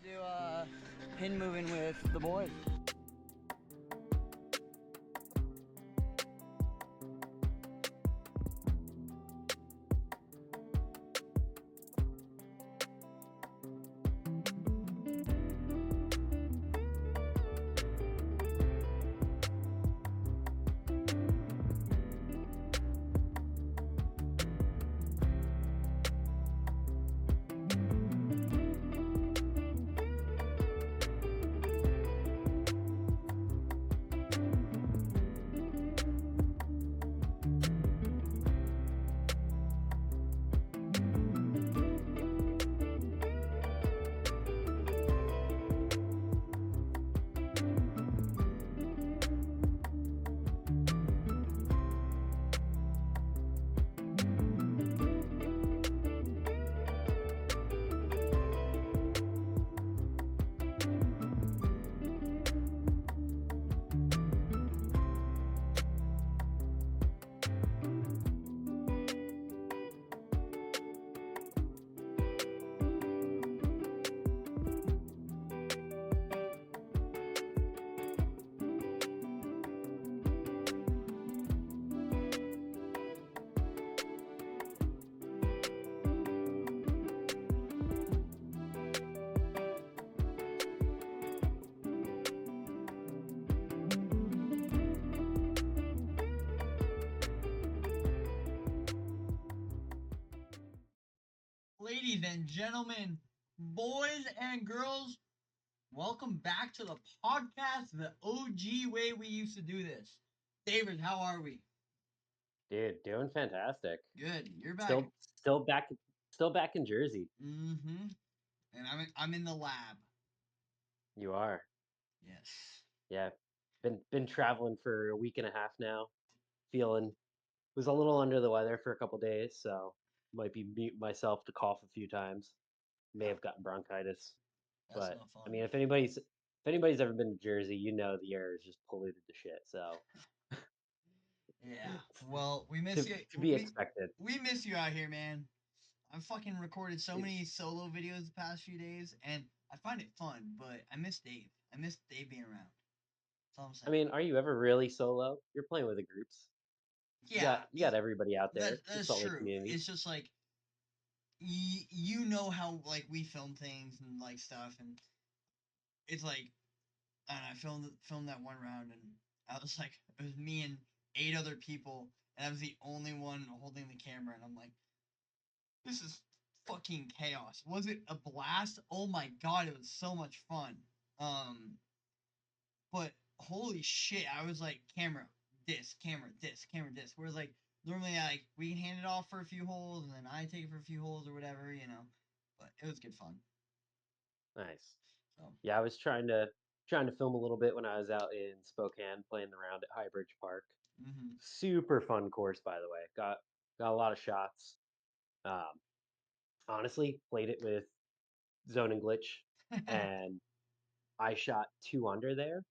do pin moving with the boys. Ladies and gentlemen, boys and girls, welcome back to the podcast, the OG way we used to do this. David, how are we? Dude, doing fantastic. Good. You're back. Still back in Jersey. Mm-hmm. And I'm in the lab. You are. Yes. Yeah. Been traveling for a week and a half now. Feeling was a little under the weather for a couple days, so might be mute myself to cough a few times. May Ah, have gotten bronchitis. that's But no I fun. mean if anybody's ever been to Jersey, you know the air is just polluted to shit. So Yeah. Well, we miss to you. to be expected. We miss you out here, man. I've fucking recorded so many solo videos the past few days, and I find it fun. But I miss Dave. I miss Dave being around. That's all I'm I saying. mean, are you ever really solo? You're playing with the groups. You Yeah, got you got everybody out there. It's a that's solid true. community. It's just like you know how like we film things and like stuff, and it's like and I filmed that one round, and I was like, it was me and 8 other people, and I was the only one holding the camera, and I'm like, this is fucking chaos. Was it a blast? Oh my god, it was so much fun. Um, but holy shit, I was like, camera, this. Whereas like normally, like we can hand it off for a few holes, and then I take it for a few holes or whatever, you know. But it was good fun. Nice. So. Yeah, I was trying to film a little bit when I was out in Spokane playing around at Highbridge Park. Mm-hmm. Super fun course, by the way. Got a lot of shots. Um, Honestly, played it with Zone and Glitch, and I shot 2 under there.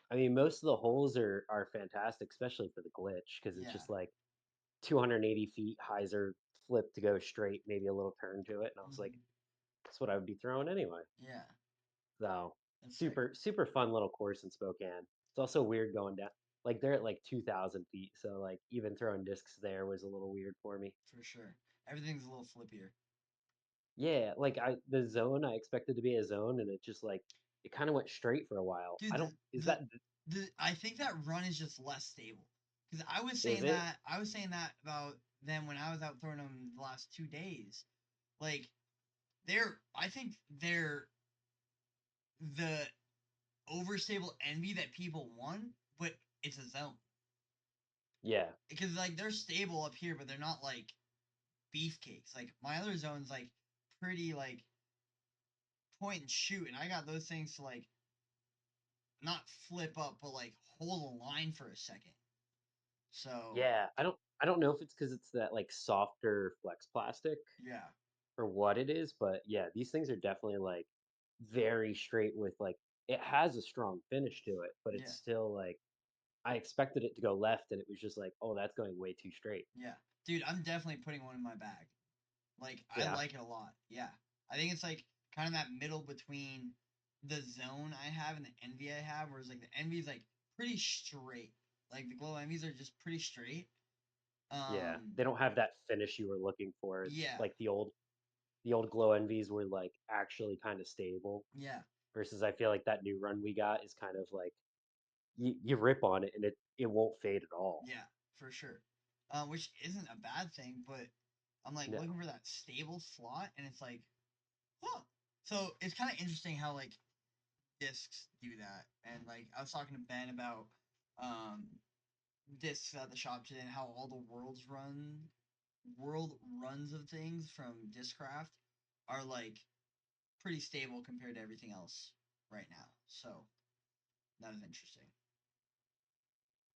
I mean, most of the holes are fantastic, especially for the glitch, because it's Yeah. just like 280 feet hyzer flip to go straight, maybe a little turn to it, and I was like, Mm-hmm. that's what I would be throwing anyway. Yeah. So That's sick. super fun little course in Spokane. It's also weird going down. Like they're at like 2,000 feet, so like even throwing discs there was a little weird for me. For sure. Everything's a little flippier. Yeah, like the zone I expected to be a zone, and it just like it kind of went straight for a while. Dude, I don't. Is that I think that run is just less stable. Because is it? I was saying that about them when I was out throwing them the last 2 days. Like I think they're the overstable envy that people want, but it's a zone. Yeah, Because like they're stable up here, but they're not like beefcakes. Like my other zone's like pretty like point and shoot, and I got those things to like not flip up, but like hold a line for a second. So yeah. I don't know if it's because it's that like softer flex plastic yeah, or what it is, but yeah, these things are definitely like very straight with like it has a strong finish to it, but it's yeah, still like I expected it to go left, and it was just like, oh, that's going way too straight. yeah, dude, I'm definitely putting one in my bag. Like I Yeah. like it a lot. Yeah, I think it's like kind of that middle between the zone I have and the envy I have, whereas like the envy is like pretty straight. Like the glow envies are just pretty straight. Yeah, Um, they don't have that finish you were looking for. yeah, Like the old glow envies were like actually kind of stable. yeah, Versus I feel like that new run we got is kind of like you rip on it and it won't fade at all. yeah, for sure. Which isn't a bad thing, but I'm like No. looking for that stable slot, and it's like, huh. So it's kind of interesting how like discs do that, and like I was talking to Ben about um discs at the shop today and how all the world runs of things from Discraft are like pretty stable compared to everything else right now. So that is interesting.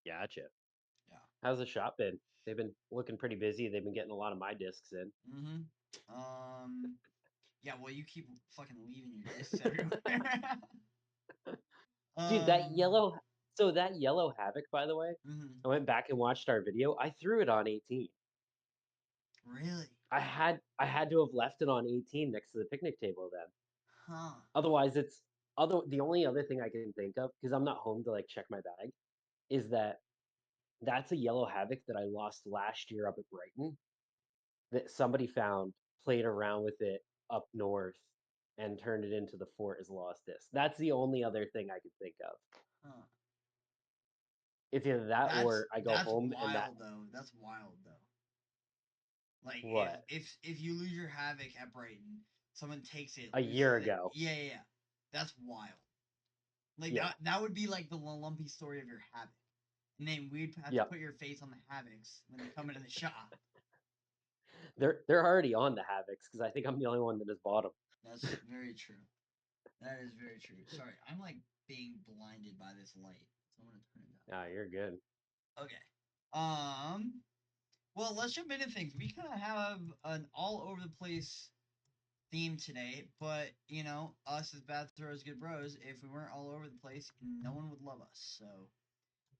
Gotcha. Yeah. How's the shop been? They've been looking pretty busy. They've been getting a lot of my discs in. Mm-hmm. Yeah. Well, you keep fucking leaving your discs everywhere. Dude, um. that yellow Havoc, by the way, Mm-hmm. I went back and watched our video. I threw it on 18. Really? I had to have left it on 18 next to the picnic table then. Huh. Otherwise, the only other thing I can think of, because I'm not home to like check my bag, is that that's a yellow Havoc that I lost last year up at Brighton that somebody found, played around with it up north, and turned it into the fort as lost disc. That's the only other thing I could think of. Huh. It's either that That's or I go that's home and that wild though. That's wild though. Like what if you lose your Havoc at Brighton, someone takes it, a year loses it. ago. Yeah, yeah, yeah. That's wild. Like Yeah. that would be like the lumpy story of your Havoc. And then we'd have to Yep. put your face on the Havocs when they come into the shop. They're already on the Havocs because I think I'm the only one that has bought them. That's very true. That is very true. Sorry, I'm like being blinded by this light. So I'm gonna turn it Ah, you're good. down. Okay. Um well, let's jump into things. We kind of have an all over the place theme today, but you know, us as bad throws good bros, if we weren't all over the place, no one would love us. So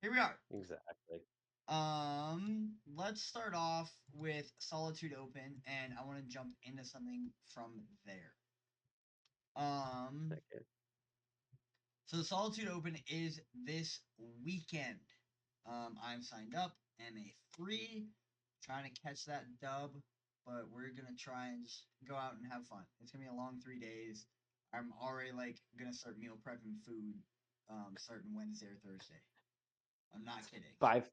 here we are. Exactly. Let's start off with Solitude Open, and I want to jump into something from there. Um, Okay. so the Solitude Open is this weekend. I'm signed up, MA3, trying to catch that dub, but we're gonna try and just go out and have fun. It's gonna be a long 3 days. I'm already like gonna start meal prepping food, starting Wednesday or Thursday. I'm not kidding. Five,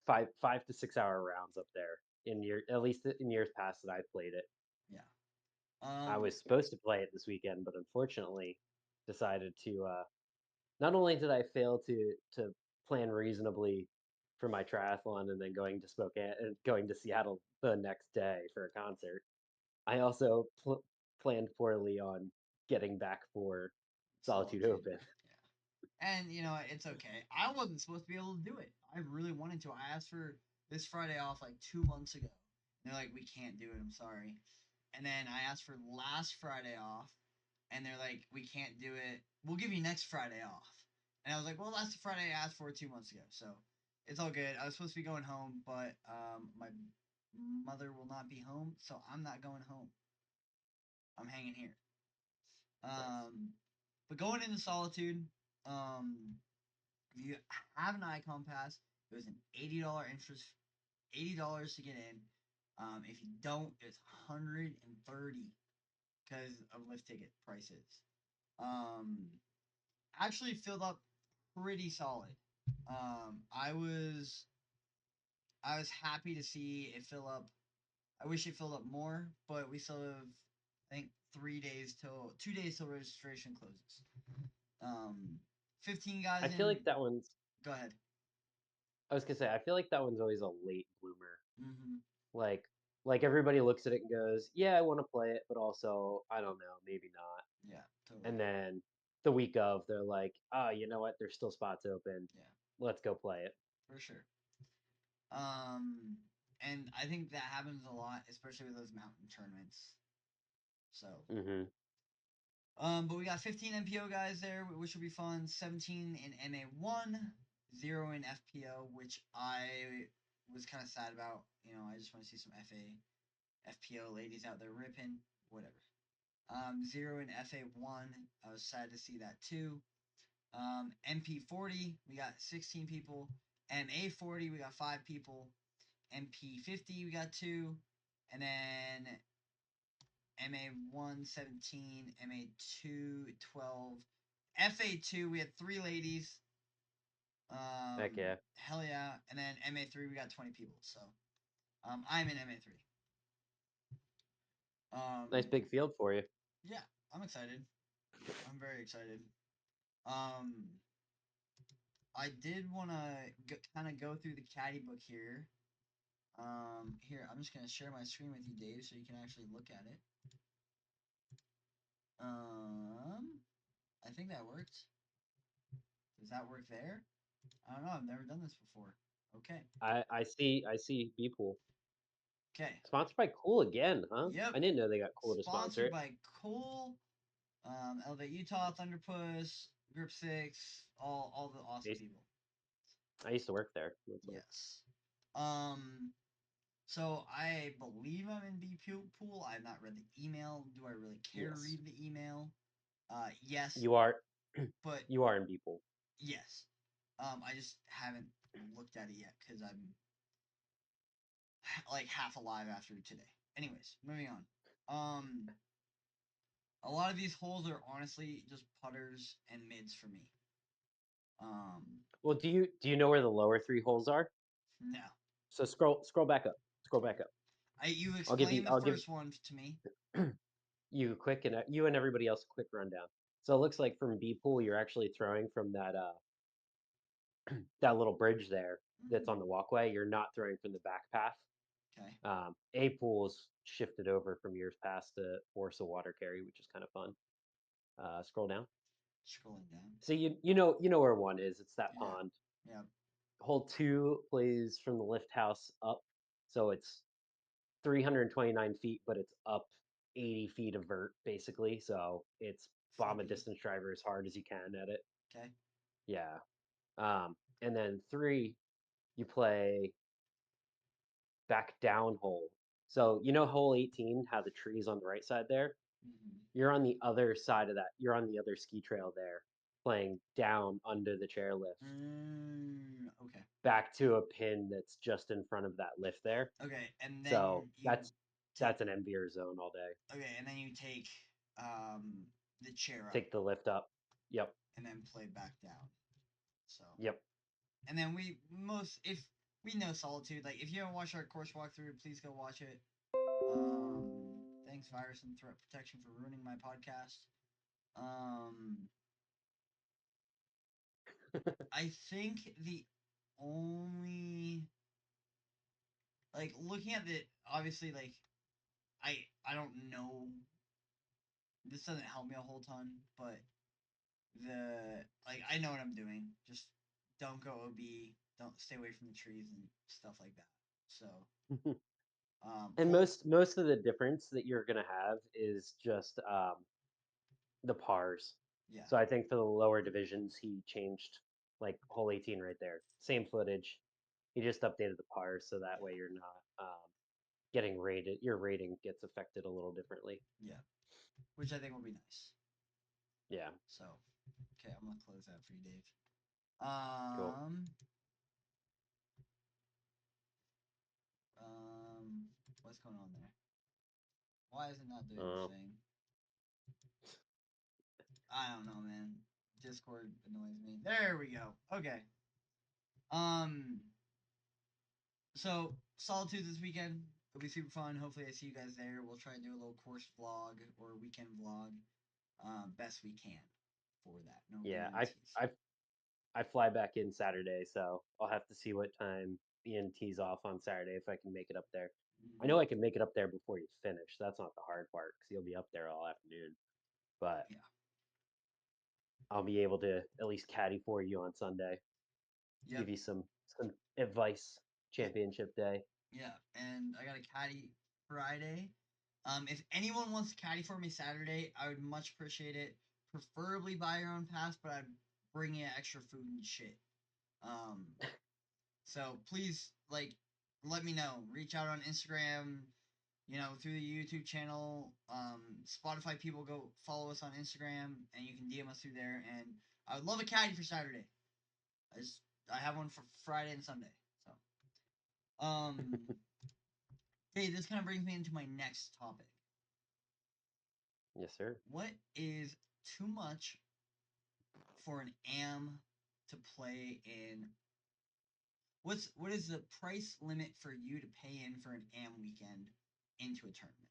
5 to 6 hour rounds up there in year at least in years past that I've played it. Yeah. I Um. was supposed to play it this weekend, but unfortunately decided to. Not only did I fail to plan reasonably for my triathlon and then going to Spokane and going to Seattle the next day for a concert, I also planned poorly on getting back for Solitude Solitude. Open. Yeah. And you know, it's okay. I wasn't supposed to be able to do it. I really wanted to. I asked for this Friday off like 2 months ago. And they're like, we can't do it. I'm sorry. And then I asked for last Friday off, and they're like, we can't do it. We'll give you next Friday off. And I was like, well, that's the Friday I asked for 2 months ago. So it's all good. I was supposed to be going home, but my mother will not be home, so I'm not going home. I'm hanging here. Nice. But going into Solitude, um, if you have an Icon Pass, it was an $80 interest, $80 to get in. If you don't, it's 130 because of lift ticket prices. Um, actually filled up pretty solid. I was happy to see it fill up. I wish it filled up more, but we still have I think 3 days till 2 days till registration closes. 15 guys I feel in. like that one's. Go ahead. I was gonna say I feel like that one's always a late bloomer. Mm-hmm. Like like everybody looks at it and goes, "Yeah, I want to play it, but also I don't know, maybe not." Yeah, totally. And then the week of, they're like, "Oh, you know what? There's still spots open. Yeah, Let's go play it." for sure. Um, and I think that happens a lot, especially with those mountain tournaments. So, Hmm. but we got 15 MPO guys there, which will be fun. 17 in MA1, 0 in FPO, which I was kind of sad about. You know, I just want to see some FPO ladies out there ripping, whatever. 0 in FA1. I was sad to see that too. MP40, we got 16 people. MA40, we got 5 people. MP50, we got 2. And then MA1, 17. MA2, 12. FA2, we had 3 ladies. Heck yeah. Hell yeah. And then MA3, we got 20 people. So I'm in MA3. Nice big field for you. Yeah, I'm excited. I'm very excited. I did want to kind of go through the caddy book here. Here, I'm just going to share my screen with you, Dave, so you can actually look at it. I think that worked. Does that work there? I don't know. I've never done this before. Okay. I see B Pool. Okay. Sponsored by Cool again, huh? Yep. I didn't know they got Cool to sponsor Sponsored it. by Cool, Elevate Utah, Thunderpuss, Grip 6, all the awesome people. I used to work there. Yes. So I believe I'm in B Pool. I have not read the email. Do I really care to read the email? Yes. You are, but you are in B Pool. Yes. I just haven't looked at it yet because I'm like half alive after today. Anyways, moving on. A lot of these holes are honestly just putters and mids for me. Well, do you know where the lower 3 holes are? No. So scroll back up. Scroll back up. You explain the first one to me. You and everybody else a quick rundown. So it looks like from B Pool, you're actually throwing from that that little bridge there that's on the walkway. You're not throwing from the back path. Okay. A Pool's shifted over from years past to force a water carry, which is kind of fun. Scroll down. Scrolling down. So you know where 1 is. It's that pond. Yeah. Hole 2 plays from the lift house up, so it's 329 feet, but it's up 80 feet of vert basically. So it's bomb a distance driver as hard as you can at it. Okay. Yeah. And then 3, you play back down hole. So you know hole 18, how the tree's on the right side there? Mm-hmm. You're on the other side of that. You're on the other ski trail there, playing down under the chairlift. Okay. Back to a pin that's just in front of that lift there. Okay, and then so that's an MVR zone all day. Okay, and then you take the chair up. Take the lift up. Yep. And then play back down. So. Yep. And then if we know Solitude, like if you haven't watched our course walkthrough, please go watch it. Thanks, Virus and Threat Protection, for ruining my podcast. I think the only, like, looking at the, obviously, like, I don't know, this doesn't help me a whole ton, but I know what I'm doing. Just don't go OB, don't stay away from the trees and stuff like that. So, and most of the difference that you're gonna have is just the pars. Yeah. So I think for the lower divisions, he changed like hole 18 right there. Same footage. He just updated the pars so that way you're not getting rated. Your rating gets affected a little differently. Yeah. Which I think will be nice. Yeah. So, okay, I'm gonna close that for you, Dave. Cool. What's going on there? Why is it not doing the thing? I don't know, man. Discord annoys me. There we go. Okay. So Solitude this weekend. It'll be super fun. Hopefully I see you guys there. We'll try and do a little course vlog or a weekend vlog. Best we can for that. No guarantees. I fly back in Saturday, so I'll have to see what time Ian tees off on Saturday if I can make it up there. I know I can make it up there before you finish. That's not the hard part because you'll be up there all afternoon. But yeah, I'll be able to at least caddy for you on Sunday. Yep. Give you some advice. Championship day. Yeah, and I got a caddy Friday. If anyone wants to caddy for me Saturday, I would much appreciate it. Preferably buy your own pass, but I'd bring you extra food and shit. So please, like, let me know. Reach out on Instagram, through the YouTube channel. Spotify people, go follow us on Instagram, and you can DM us through there. And I would love a caddy for Saturday. I just I have one for Friday and Sunday. So, hey, this kind of brings me into my next topic. Yes, sir. What is too much for an AM to play in? What is the price limit for you to pay in for an AM weekend into a tournament?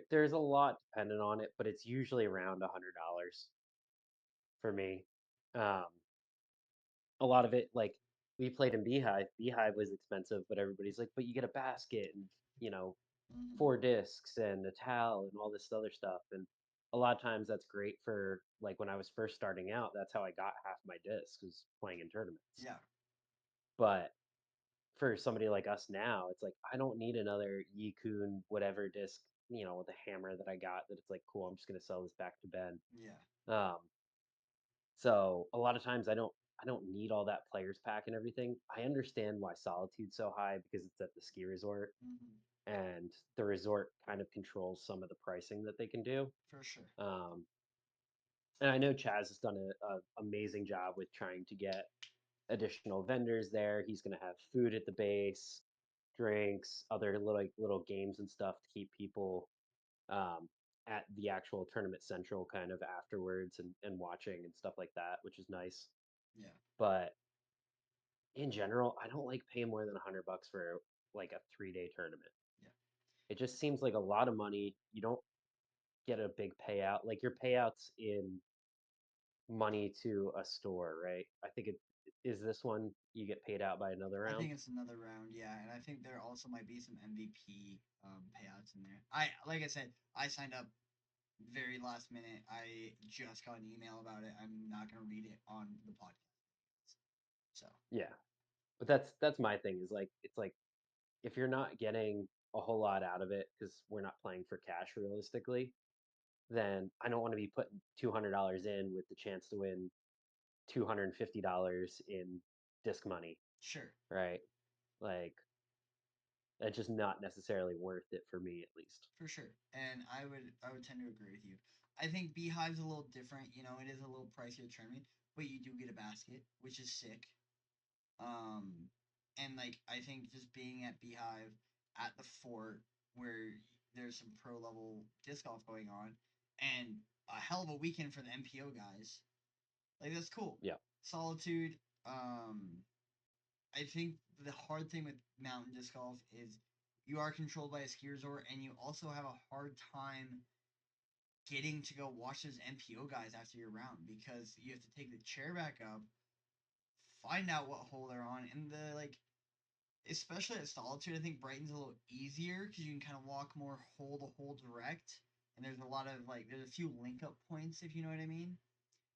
There's a lot dependent on it, but it's usually around $100 for me. Um, a lot of it, like we played in Beehive. Beehive was expensive, but everybody's like, but you get a basket and you know Mm-hmm. 4 discs and a towel and all this other stuff. And a lot of times that's great for like when I was first starting out. That's how I got half my discs was playing in tournaments. Yeah, But for somebody like us now, it's like I don't need another Yikun whatever disc, with a hammer that I got that it's like cool, I'm just gonna sell this back to Ben. yeah. Um, so a lot of times I don't need all that players pack and everything. I understand why Solitude's so high because it's at the ski resort Mm-hmm. and the resort kind of controls some of the pricing that they can do. For sure. Um, and I know Chaz has done a amazing job with trying to get additional vendors there. He's going to have food at the base, drinks, other little games and stuff to keep people um, at the actual tournament central kind of afterwards and watching and stuff like that, which is nice. Yeah, But in general, I don't like paying more than $100 for like a 3-day tournament. yeah. It just seems like a lot of money. You don't get a big payout. Like your payouts in money to a store, right? I think it is this one you get paid out by another I round. think it's another round, yeah, and I think there also might be some MVP payouts in there. Like I said, I signed up very last minute. I just got an email about it. I'm not gonna read it on the podcast. So Yeah. But that's my thing is like it's like if you're not getting a whole lot out of it because we're not playing for cash realistically, then I don't want to be putting $200 in with the chance to win $250 in disc money, sure, right? Like that's just not necessarily worth it for me at least. for sure, and I would tend to agree with you. I think Beehive's a little different. It is a little pricier tournament, but you do get a basket, which is sick. Um, and like I think just being at Beehive at the fort where there's some pro level disc golf going on, and a hell of a weekend for the MPO guys. Like that's cool. Yeah. Solitude. I think the hard thing with mountain disc golf is you are controlled by a ski resort, and you also have a hard time getting to go watch those MPO guys after your round because you have to take the chair back up, find out what hole they're on, and the like especially at Solitude, I think Brighton's a little easier because you can kind of walk more hole to hole direct, and there's a lot of there's a few link up points if you know what I mean.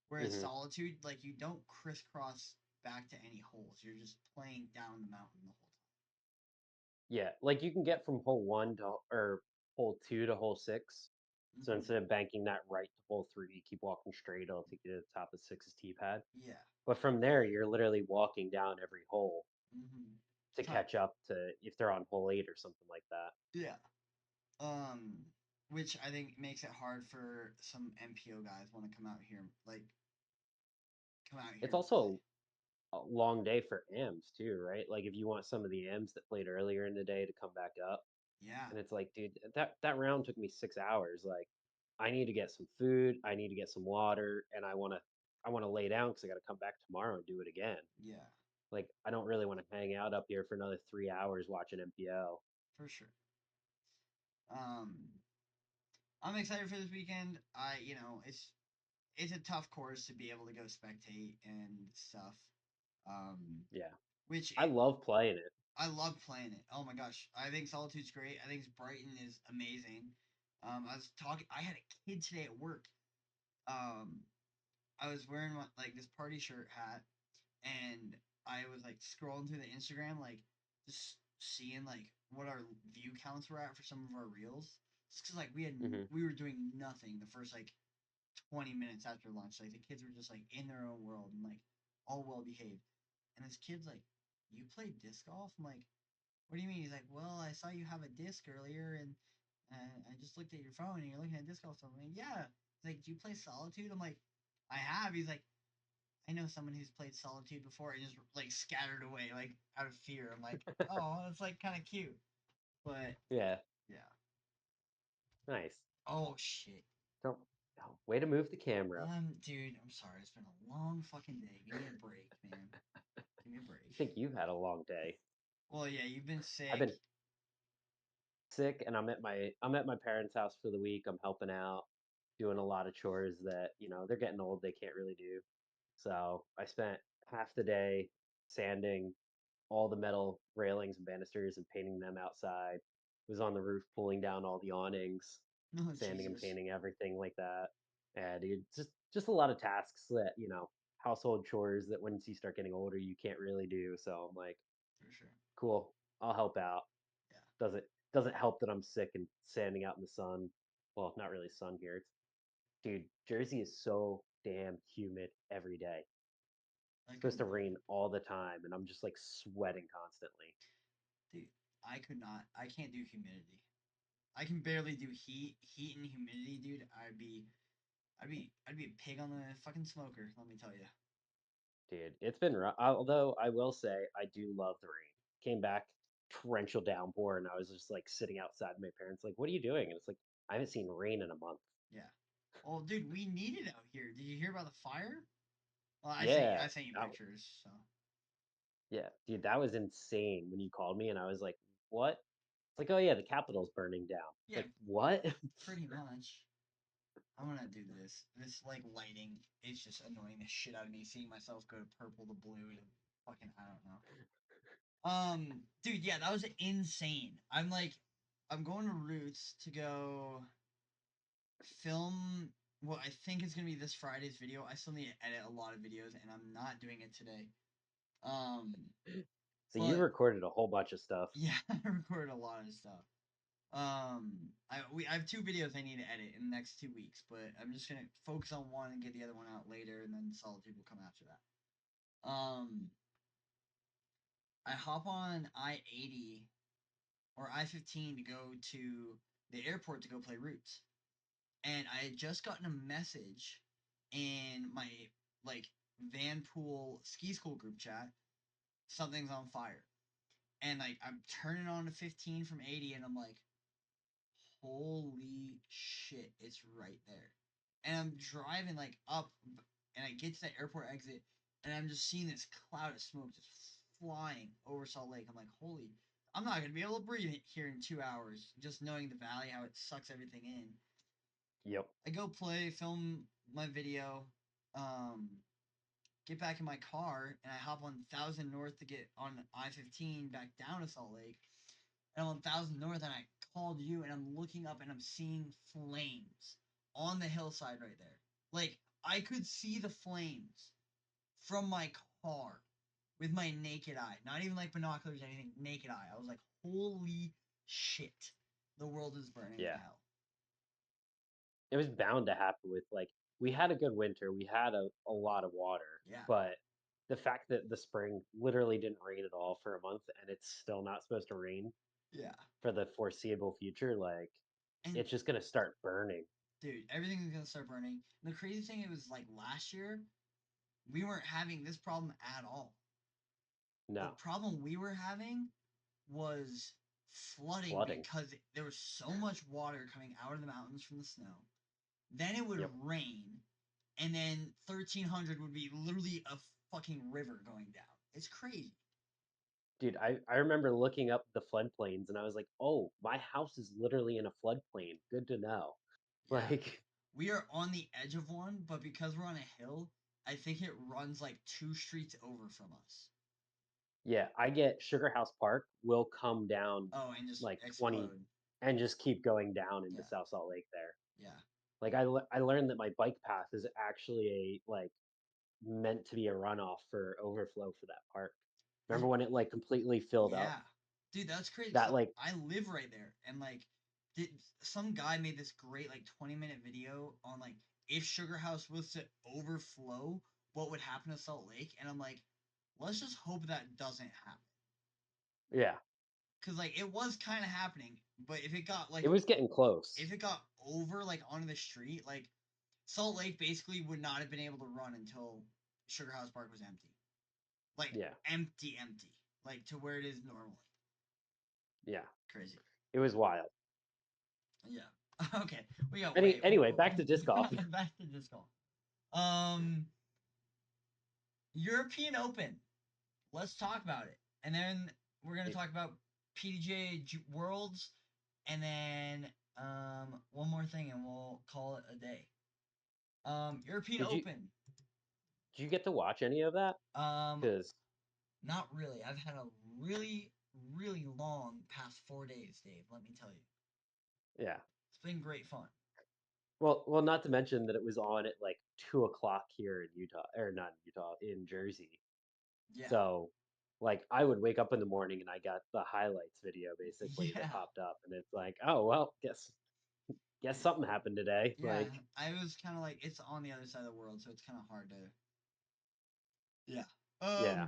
Whereas hmm Solitude, like you don't crisscross back to any holes. You're just playing down the mountain the whole Yeah, like you can get from hole 1 to or hole 2 to hole 6. time. So instead of banking that right to hole 3, you keep walking straight, it'll take you to the top of six's tee pad. Yeah. But from there, you're literally walking down every hole Mm-hmm. to catch up to if they're on hole 8 or something like that. Yeah. Um, which I think makes it hard for some MPO guys want to come out here It's and play. also a long day for AMs too, right? Like if you want some of the AMs that played earlier in the day to come back up, Yeah. and it's like, dude, that round took me 6 hours. Like, I need to get some food, I need to get some water, and I want to lay down because I got to come back tomorrow and do it again. Yeah. Like, I don't really want to hang out up here for another 3 hours watching MPO. For sure. Um, I'm excited for this weekend. It's a tough course to be able to go spectate and stuff. Um, Yeah, which I love playing it. I love playing it. Oh my gosh, I think Solitude's great. I think Brighton is amazing. I was talking. I had a kid today at work. Um, I was wearing this party shirt hat, and I was like scrolling through the Instagram, like just seeing like what our view counts were at for some of our reels. Just because hmm we were doing nothing the first 20 minutes after lunch. Like the kids were just like in their own world and like all well behaved. And this kid's like, "You play disc golf?" I'm like, what do you mean? He's like, well, I saw you have a disc earlier, and I just looked at your phone, and you're looking at disc also. I'm like, yeah. He's like, do you play Solitude? I'm like, I have. He's like, I know someone who's played Solitude before and just like scattered away like out of fear. I'm like, oh, that's like kind of cute, but Yeah, yeah. nice. Oh shit. Don't, oh, way to move the camera. Dude, I'm sorry. It's been a long fucking day. Give me a break, man. Give me a break. I think you've had a long day. Well, yeah, you've been I've sick. been sick, and I'm at my parents' house for the week. I'm helping out, doing a lot of chores that, they're getting old, they can't really do. So I spent half the day sanding all the metal railings and banisters and painting them outside. Was on the roof pulling down all the awnings, Oh sanding and Jesus, painting everything like that. And dude, just a lot of tasks that, household chores that once you start getting older you can't really do. So I'm like, for sure. cool, I'll help out. Yeah, Doesn't help that I'm sick and standing out in the sun. Well, not really sun here. Dude, Jersey is so damn humid every day. I It's supposed couldn't to believe rain it, all the time, and I'm just like sweating constantly. dude. I could not. I can't do humidity. I can barely do heat and humidity, dude. I'd be a pig on the fucking smoker. Let me tell you. Dude, it's been rough. Although I will say I do love the rain. Came back, torrential downpour, and I was just like sitting outside. My parents like, "What are you doing?" And it's like, I haven't seen rain in a month. Yeah. Well, dude, we need it out here. Did you hear about the fire? Well, Yeah, I sent you that, pictures. So yeah, dude, that was insane when you called me, and I was like, "What?" It's like, "Oh yeah, the Capitol's burning down." It's yeah, like, "What?" pretty much. I'm gonna do this. This like lighting, it's just annoying the shit out of me. Seeing myself go to purple to blue to fucking I don't know. Dude, yeah, that was insane. I'm going to Roots to go film what I think is gonna be this Friday's video. I still need to edit a lot of videos, and I'm not doing it today. Um, So you but recorded a whole bunch of stuff. yeah, I recorded a lot of stuff. I have two videos I need to edit in the next 2 weeks, but I'm just gonna focus on one and get the other one out later, and then Solitude will come after that. I hop on I-80 or I-15 to go to the airport to go play Roots, and I had just gotten a message in my like Vanpool ski school group chat. Something's on fire, and like I'm turning on to 15 from 80, and I'm like, holy shit, it's right there. And I'm driving like up, and I get to the airport exit, and I'm just seeing this cloud of smoke just flying over Salt Lake. I'm like, holy, I'm not gonna be able to breathe here in 2 hours. Just knowing the valley, how it sucks everything in. Yep. I go play, film my video, um, get back in my car, and I hop on 1000 North to get on I-15 back down to Salt Lake. And I'm on 1000 North, and I called you, and I'm looking up, and I'm seeing flames on the hillside right there. Like, I could see the flames from my car with my naked eye. Not even like binoculars or anything, naked eye. I was like, holy shit. The world is burning to Yeah. hell. It was bound to happen with like we had a good winter. We had a lot of water, Yeah. but the fact that the spring literally didn't rain at all for a month and it's still not supposed to rain Yeah. for the foreseeable future, like And it's just gonna start burning. dude, everything's gonna start burning. And the crazy thing, it was like last year, we weren't having this problem at all. The No, problem we were having was flooding flooding. because there was so much water coming out of the mountains from the snow. Then it would Yep. rain, and then 1300 would be literally a fucking river going down. It's crazy. Dude, I remember looking up the floodplains and I was like, oh, my house is literally in a floodplain. Good to know. Yeah. Like, We are on the edge of one, but because we're on a hill, I think it runs like 2 streets over from us. yeah, I get Sugar House Park will come down Oh, and just like 20 explode. and just keep going down into Yeah. South Salt Lake there. Yeah. Like I learned that my bike path is actually a like meant to be a runoff for overflow for that park. Remember Dude, when it like completely filled up? yeah. Dude, that's crazy. That So like I live right there, and like, did some guy made this great like 20-minute video on like if Sugar House was to overflow, what would happen to Salt Lake? And I'm like, let's just hope that doesn't happen. yeah, because like it was kind of happening, but if it got It was getting close. if it got over like onto the street, like Salt Lake basically would not have been able to run until Sugar House Park was empty, like Yeah, empty, like to where it is normally. yeah. Crazy. It was wild. Yeah. Okay. We got Anyway, back to disc golf. back to disc golf. Um, European Open. Let's talk about it, and then we're gonna talk about PDGA Worlds, and then one more thing, and we'll call it a day. European Did you Open. did you get to watch any of that? Because Not really. I've had a really, really long past 4 days, Dave. Let me tell you, yeah. it's been great fun. Well, not to mention that it was on at like 2 o'clock here in Utah, or not in Utah, in Jersey. Yeah. So, like, I would wake up in the morning and I got the highlights video basically Yeah. that popped up, and it's like, oh well, guess something happened today. Yeah. Like, I was kind of like, it's on the other side of the world, so it's kind of hard to. Yeah. yeah,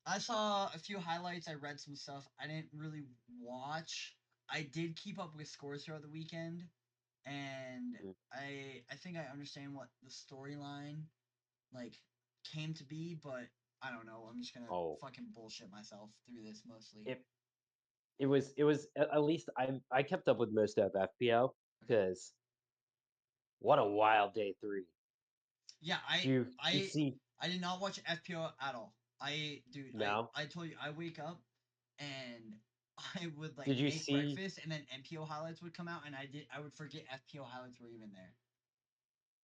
I saw a few highlights. I read some stuff. I didn't really watch. I did keep up with scores throughout the weekend, and mm, I think I understand what the storyline like came to be, but I don't know. I'm just gonna oh, fucking bullshit myself through this mostly. it it was at least I kept up with most of FPO Okay. because what a wild day 3. Yeah, Did you see I did not watch FPO at all. Dude, now? I told you I wake up and I would like Did you make see breakfast and then MPO highlights would come out and I would forget FPO highlights were even there.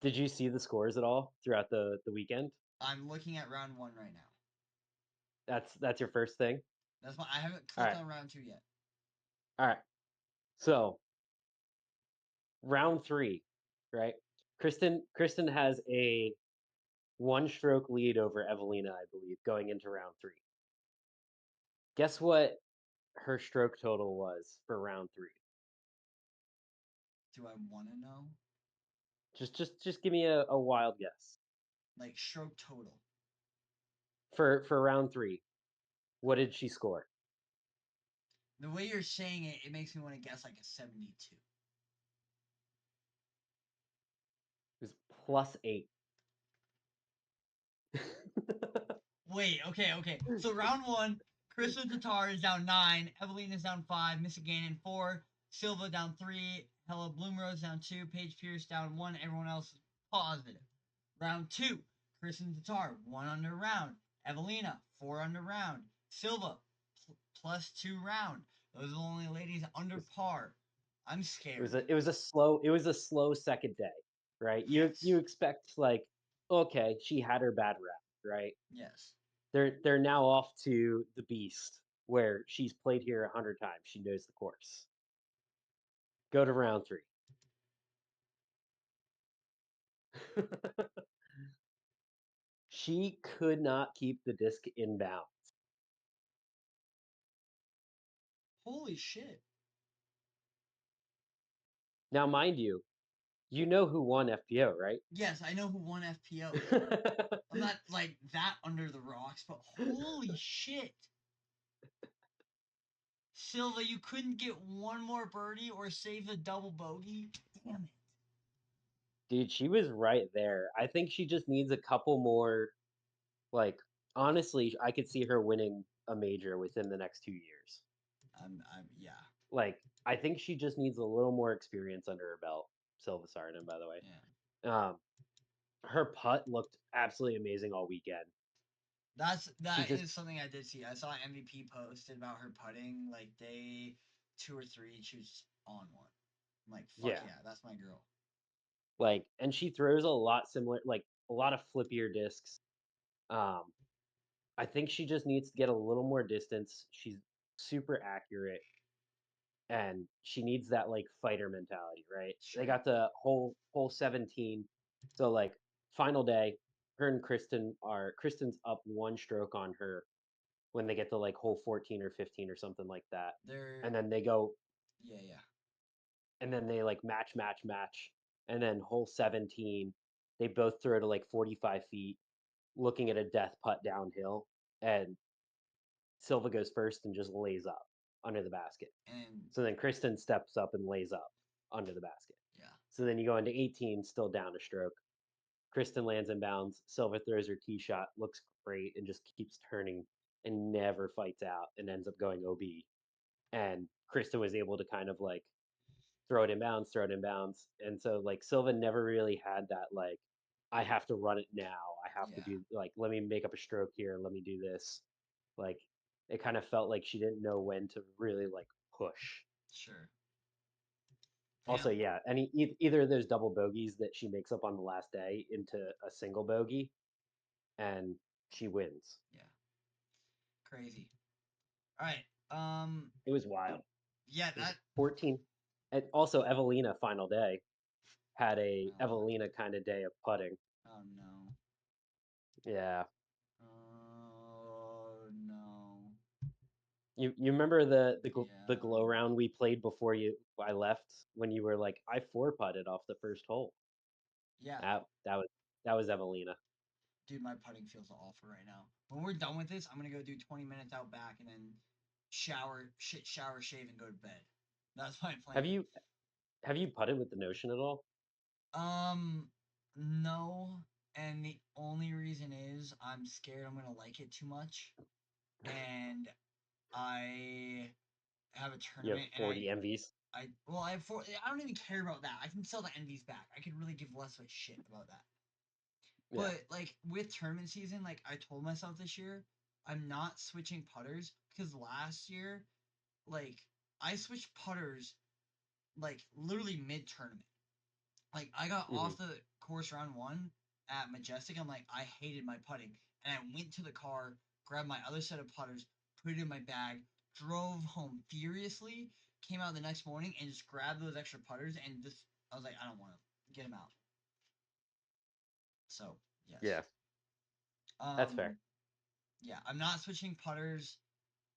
did you see the scores at all throughout the weekend? I'm looking at round 1 right now. That's your first thing. I haven't All clicked right, on round 2 yet. all right. So round 3, right? Kristen has a 1 stroke lead over Evelina, I believe, going into round 3. Guess what her stroke total was for round 3? Do I want to know? Just give me a wild guess Like stroke total. for round 3. What did she score? The way you're saying it, it makes me want to guess like a 72. It was +8. Wait, okay. So round 1, Kristen Tatar is down 9, Evelyn is down 5, Missy Gannon 4, Silva down 3, Hella Bloomrose down 2, Paige Pierce down 1, everyone else is positive. Round 2, Kristen Tatar, 1 under round, Evelina, 4 under round, Silva, +2 round. Those are the only ladies under par. I'm scared. It was a slow second day, right? You Yes. expect like, okay, she had her bad round, right? Yes. They're now off to the Beast, where she's played here 100 times. She knows the course. Go to round 3. She could not keep the disc in bounds. Holy shit. Now, mind you, you know who won FPO, right? Yes, I know who won FPO. I'm not like that under the rocks, but holy shit. Silva, you couldn't get one more birdie or save the double bogey? Damn it. Dude, she was right there. I think she just needs a couple more. Like, honestly, I could see her winning a major within the next 2 years. Yeah. Like, I think she just needs a little more experience under her belt. Silva Sarnan, by the way. Yeah. Her putt looked absolutely amazing all weekend. She That just is something I did see. I saw MVP posted about her putting like day 2 or 3. She was on one. I'm like, fuck yeah, yeah, that's my girl. like, and she throws a lot similar, like a lot of flippier discs. Um, I think she just needs to get a little more distance. She's super accurate, and she needs that like fighter mentality, right? They Sure. got the whole 17, so like final day, her and Kristen's up 1 stroke on her when they get to like hole 14 or 15 or something like that, They're and then they go yeah. and then they like match, and then hole 17, they both throw to like 45 feet, looking at a death putt downhill, and Silva goes first and just lays up. under the basket. And So then Kristen steps up and lays up under the basket. yeah, So then you go into 18, still down a stroke. Kristen lands in bounds. Silva throws her tee shot, looks great, and just keeps turning and never fights out and ends up going OB. And Kristen was able to kind of like throw it in bounds, throw it in bounds. And so like Silva never really had that like, I have to run it now. I have to yeah, do like, let me make up a stroke here. Let me do this. Like it kind of felt like she didn't know when to really like push. sure. Also, Damn. yeah, either of those double bogeys that she makes up on the last day into a single bogey, and she wins. Yeah. Crazy. All right. It was wild. Yeah. It was That. 14. And also, Evelina final day had a Oh, Evelina kind of day of putting. oh no. Yeah, Oh no. you remember the Yeah. glow round we played before I left when you were like I four putted off the first hole. Yeah. That was Evelina. Dude, my putting feels awful right now. When we're done with this, I'm gonna go do 20 minutes out back and then shower, shave, and go to bed. That's my plan. Have you putted with the Notion at all? No. And the only reason is I'm scared I'm gonna like it too much. And I have a You have tournament and 40 MVs. I have four. I don't even care about that. I can sell the envies back. I could really give less of a shit about that. Yeah. But like with tournament season, like I told myself this year, I'm not switching putters because last year, like I switched putters like literally mid tournament. Like I got Hmm. off the course round one at Majestic. I'm like I hated my putting, and I went to the car, grabbed my other set of putters, put it in my bag, drove home furiously. Came out the next morning and just grabbed those extra putters and just I was like I don't want to get them out. So yes. Yeah, that's fair. Um, yeah, I'm not switching putters.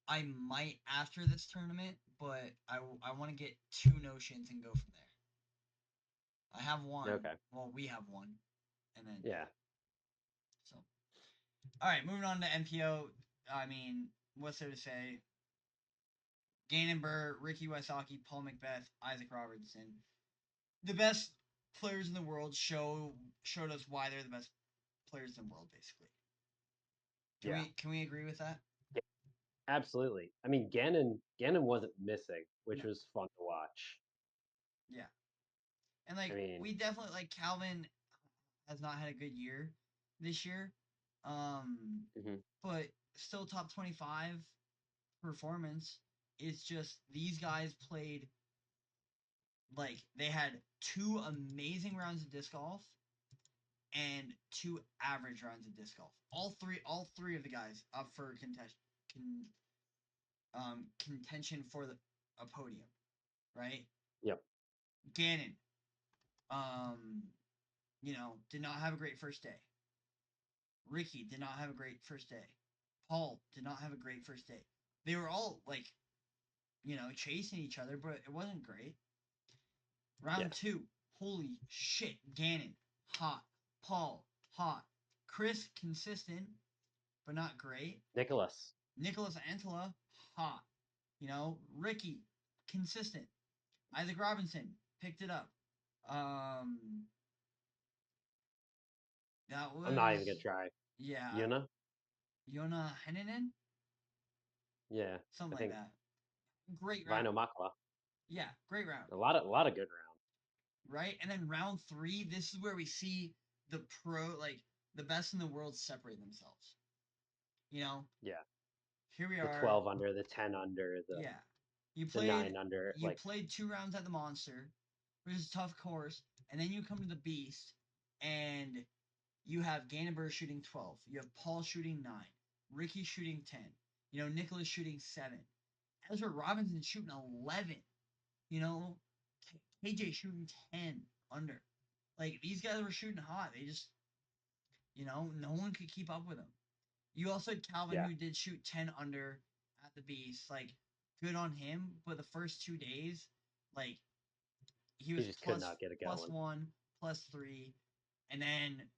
I might after this tournament, but I want to get two notions and go from there. I have one. Okay. Well, we have one, and then yeah. Yeah. So, all right, moving on to MPO. I mean, what's there to say? Gannon Burr, Ricky Wysocki, Paul Macbeth, Isaac Robertson, the best players in the world showed us why they're the best players in the world. Basically, Yeah. can we agree with that? Yeah, absolutely. I mean, Gannon wasn't missing, No. which was fun to watch. Yeah, and I like mean, we definitely like Calvin has not had a good year this year. Um, mhm. but still top 25 performance. It's just these guys played like they had two amazing rounds of disc golf and two average rounds of disc golf. All three of the guys up for contention for a podium, right? Yep. Gannon, um, did not have a great first day. Ricky did not have a great first day. Paul did not have a great first day. They were all like, chasing each other, but it wasn't great. Round Yes. two, holy shit, Gannon, hot. Paul, hot. Chris, consistent, but not great. Nicholas. Nicholas Antela, hot. Ricky, consistent. Isaac Robinson, picked it up. Um, that I'm not even gonna was, try. yeah, Yuna. Yona Heninen, Yeah. something I like think that. Great round. Vino Makala. Yeah, great round. A lot of good rounds. Right? And then round three, this is where we see the best in the world separate themselves. You know, Yeah. here we The are. 12 under, the 10 under, Yeah, you the played 9 under. you Like, played two rounds at the Monster, which is a tough course, and then you come to the Beast, and you have Gannon shooting 12. You have Paul shooting 9, Ricky shooting 10. Nicholas shooting 7, Ezra Robinson shooting 11. You know, KJ shooting 10 under. Like these guys were shooting hot. They just, no one could keep up with them. You also had Calvin yeah, who did shoot 10 under at the Beast. Like, good on him. But the first 2 days, like, he he was just could not get it plus going. 1, plus 3, and then,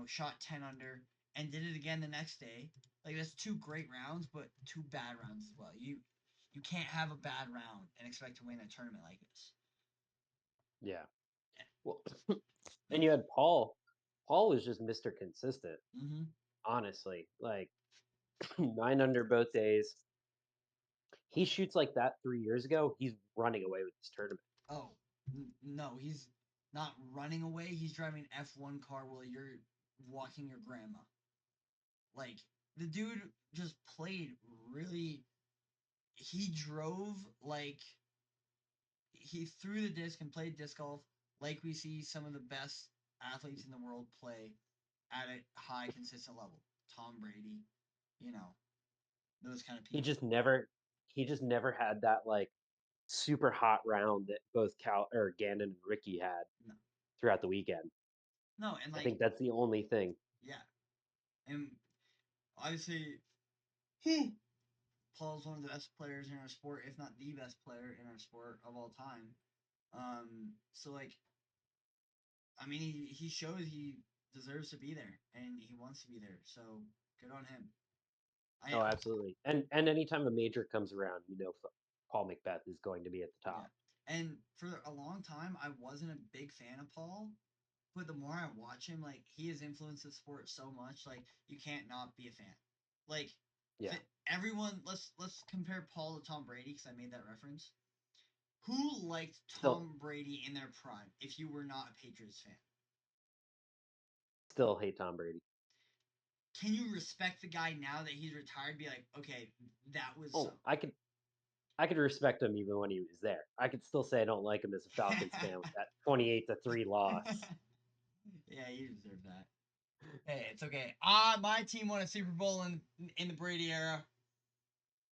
shot 10 under and did it again the next day. Like, that's two great rounds, but two bad rounds as well. you can't have a bad round and expect to win a tournament like this. Yeah. Well, and you had Paul. Paul was just Mr. Consistent, Mm-hmm. honestly. Like 9 under both days. He shoots like that 3 years ago. He's running away with this tournament. Oh, no, he's not running away. He's driving an F1 car while you're walking your grandma. Like, the dude just played really. He drove like he threw the disc and played disc golf like we see some of the best athletes in the world play at a high, consistent level. Tom Brady, you know, those kind of He people. just never he just never had that like super hot round that both Cal or Gannon and Ricky had No, throughout the weekend. no, and I like, think that's the only thing. yeah, and obviously, Paul's one of the best players in our sport, if not the best player in our sport of all time. So like, I mean, he shows he deserves to be there and he wants to be there. So good on him. I Oh, absolutely. And anytime a major comes around, Paul Macbeth is going to be at the Yeah. top. And for a long time, I wasn't a big fan of Paul, but the more I watch him, like he has influenced the sport so much, like you can't not be a fan. Like Yeah. everyone, let's compare Paul to Tom Brady because I made that reference. Who liked Still Tom Brady in their prime? If you were not a Patriots fan, still hate Tom Brady. can you respect the guy now that he's retired? Be like, okay, that was so. Oh, I could respect him even when he was there. I could still say I don't like him as a Falcons fan with that 28-3 loss. Yeah, you deserve that. Hey, it's okay. My team won a Super Bowl in the Brady era.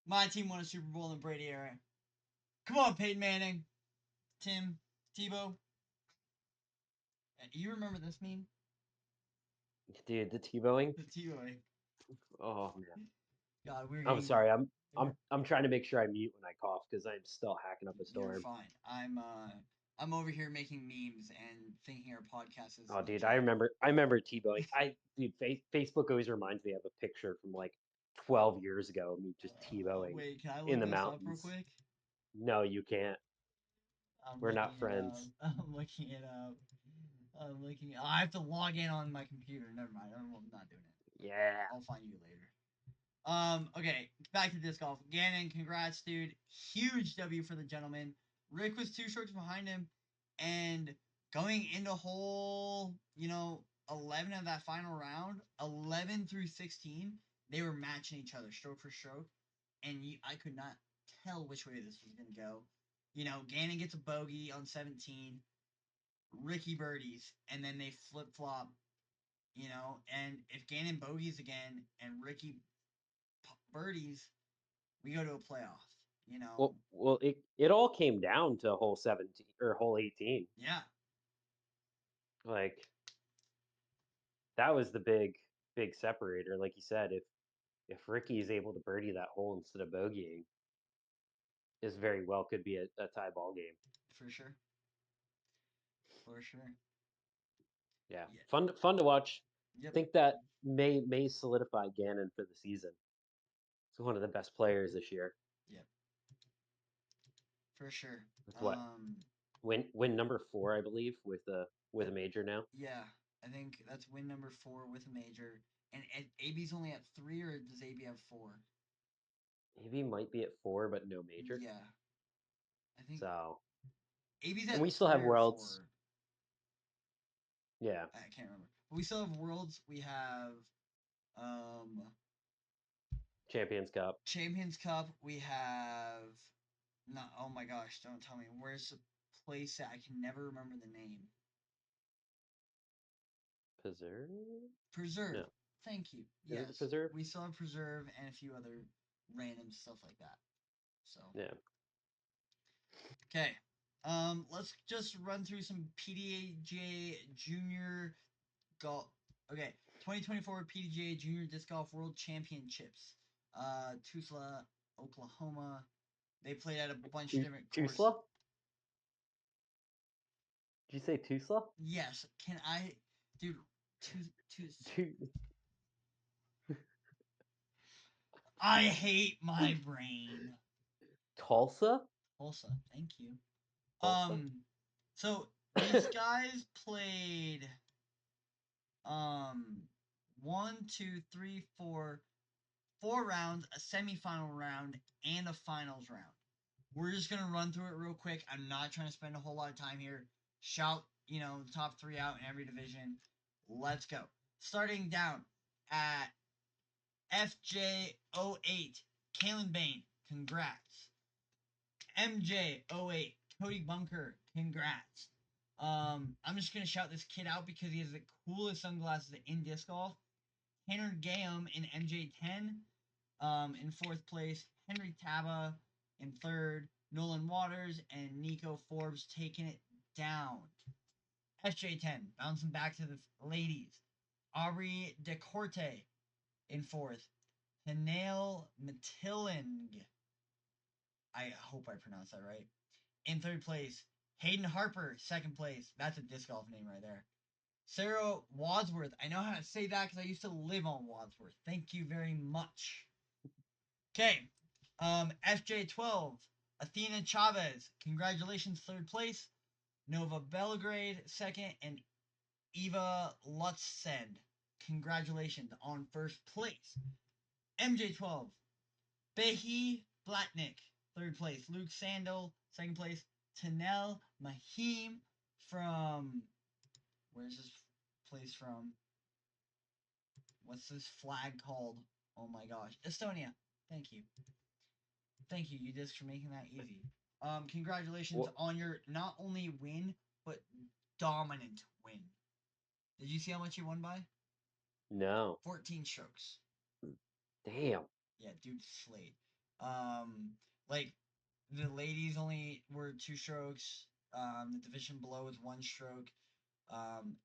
My team won a Super Bowl in the Brady era. Come on, Peyton Manning, Tim, Tebow. You remember this meme? Dude, the Tebowing. The Tebow. Oh man. God, we're I'm getting. sorry. I'm We're, I'm I'm trying to make sure I mute when I cough because I'm still hacking up a you're storm. fine. I'm over here making memes and thinking our podcast is Oh, dude, I legit. remember I remember Tebowing. Dude, Facebook always reminds me of a picture from like 12 years ago of me just Tebowing Wait, can I in look the this up real mountains. quick? No, you can't. I'm We're looking not it up. friends. I'm looking it up. I'm looking. I have to log in on my computer. Never mind. I'm not doing it. Yeah. I'll find you later. Okay, back to disc golf. Gannon, congrats, dude. Huge W for the gentleman. Rick was 2 strokes behind him, and going into hole, 11 of that final round, 11 through 16, they were matching each other stroke for stroke, and I could not tell which way this was gonna go. Gannon gets a bogey on 17, Ricky birdies, and then they flip flop. And if Gannon bogeys again and Ricky birdies, we go to a playoff. Well, it all came down to hole 17 or hole 18. Yeah, Like that was the big separator. Like you said, if Ricky is able to birdie that hole instead of bogeying, this very well could be a tie ball game. for sure, for sure. Yeah, Yeah, fun to watch. I yep, think that may solidify Gannon for the season. He's one of the best players this year. yep, for sure. With what win number 4, I believe, I, with a major now. yeah, I think that's win number 4 with a major, and AB's only at 3, or does AB have 4? Maybe might be at 4, but no major. Yeah, I think So, AB's and at we still have 3 or worlds. 4. Yeah, I can't remember. But we still have worlds. We have um Champions Cup. Champions Cup. We have not. Oh my gosh! Don't tell me. Where's the place that I can never remember the name? Preserve? Preserve. No. Thank you. Is it Yes, Preserve? we still have Preserve and a few other random stuff like that. So Yeah. okay. Let's just run through some PDGA Junior Golf. Okay, 2024 PDGA Junior Disc Golf World Championships. Tulsa, Oklahoma. They played at a bunch of different courses. Tulsa? Did you say Tulsa? Yes. Can I, dude? I hate my brain. Tulsa? Tulsa. Thank you. Tulsa? So these guys played um 4 rounds, a semifinal round, and a finals round. We're just gonna run through it real quick. I'm not trying to spend a whole lot of time here. Shout, the top 3 out in every division. Let's go. Starting down at FJ08, Kalen Bain, congrats. MJ08, Cody Bunker, congrats. I'm just gonna shout this kid out because he has the coolest sunglasses in disc golf. Tanner Gayam in MJ10, in 4th place. Henry Taba in 3rd. Nolan Waters and Nico Forbes taking it down. SJ10 bouncing back to the ladies. Aubrey DeCorte in 4th. Hanail Matilling, I hope I pronounced that right, in 3rd place. Hayden Harper, 2nd place. That's a disc golf name right there. Sarah Wadsworth. I know how to say that because I used to live on Wadsworth. Thank you very much. Okay. FJ12. Athena Chavez. Congratulations, 3rd place. Nova Belgrade, 2nd. And Eva Lutzend. Congratulations on 1st place. MJ12. Behi Blatnick, 3rd place. Luke Sandel, 2nd place. Tanel Mahim from... Where's this place from? What's this flag called? Oh my gosh. Estonia. Thank you. Thank you, Udis, for making that easy. Congratulations on your not only win, but dominant win. Did you see how much you won by? No. 14 strokes. Damn. Yeah, dude slayed. Like, the ladies only were 2 strokes. The division below was 1 stroke.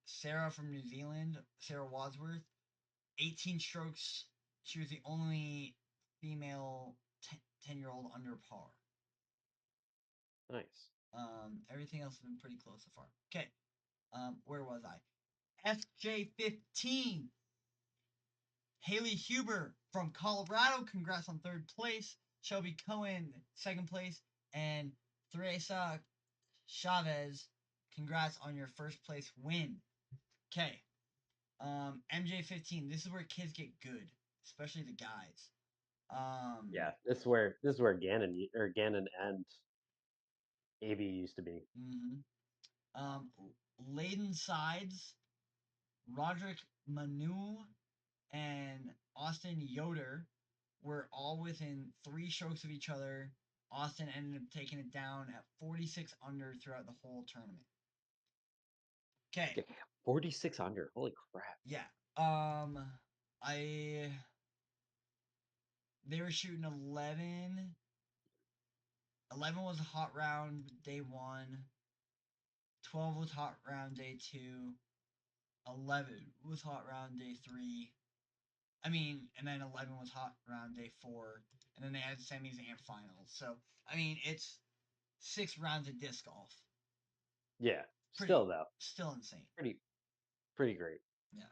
Sarah from New Zealand, Sarah Wadsworth, 18 strokes. She was the only female 10-year-old under par. Nice. Everything else has been pretty close so far. Okay. Where was I? FJ15. Haley Huber from Colorado. Congrats on 3rd place. Shelby Cohen, 2nd place. And Teresa Chavez, congrats on your 1st place win. Okay. MJ15. This is where kids get good, especially the guys. Yeah, this is where Gannon and AB used to be. Layden Sides, Roderick Manu, and Austin Yoder were all within 3 strokes of each other. Austin ended up taking it down at 46 under throughout the whole tournament. Okay. 46 under. Holy crap. Yeah. They were shooting 11. 11 was a hot round day 1. 12 was hot round day 2. 11 was hot round day 3. And then 11 was hot round day 4. And then they had semis and finals. So, it's 6 rounds of disc golf. Yeah. Still insane. Pretty great. Yeah.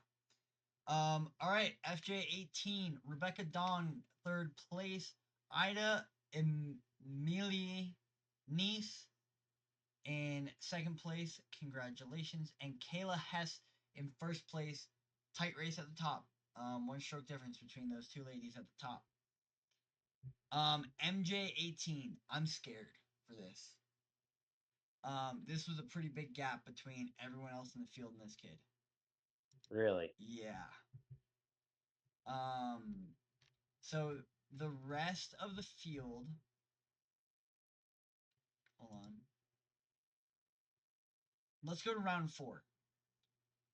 All right. FJ18. Rebecca Dawn, 3rd place. Ida Emilie Nice in 2nd place. Congratulations. And Kayla Hess in 1st place. Tight race at the top. 1 stroke difference between those 2 ladies at the top. MJ18. I'm scared for this. This was a pretty big gap between everyone else in the field and this kid. Really? Yeah. So the rest of the field. Hold on. Let's go to round 4.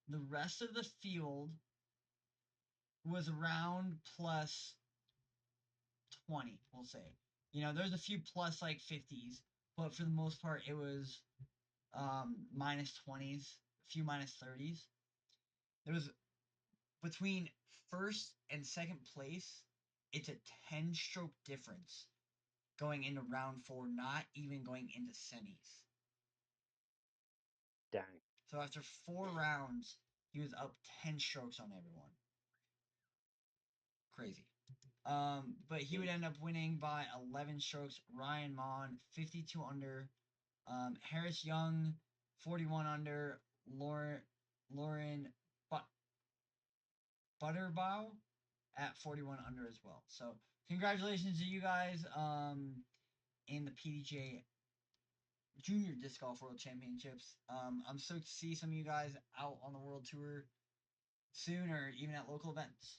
The rest of the field was around plus 20, we'll say. There's a few plus like 50s, but for the most part, it was minus 20s, a few minus 30s. There was between 1st and 2nd place, it's a 10-stroke difference going into round 4, not even going into semis. Dang. So after 4 rounds, he was up 10 strokes on everyone. Crazy. But he would end up winning by 11 strokes. Ryan Mon, 52 under. Harris Young, 41 under. Lauren but- Butterbaugh at 41 under as well. So congratulations to you guys in the PDJ Junior Disc Golf World Championships. I'm stoked to see some of you guys out on the World Tour soon or even at local events.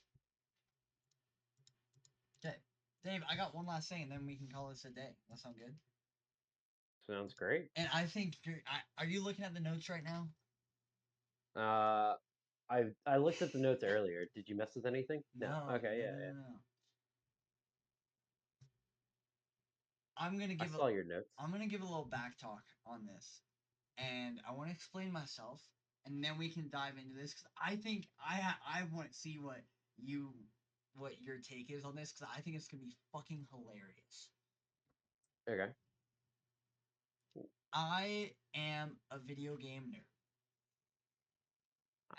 Okay. Dave, I got one last thing and then we can call this a day. That sound good? Sounds great. And I think are you looking at the notes right now? Uh, I looked at the notes earlier. Did you mess with anything? No. Okay. Yeah. No. I'm gonna I give saw your notes. I'm gonna give a little back talk on this, and I want to explain myself, and then we can dive into this because I think I want to see what your take is on this because I think it's gonna be fucking hilarious. Okay. I am a video game nerd.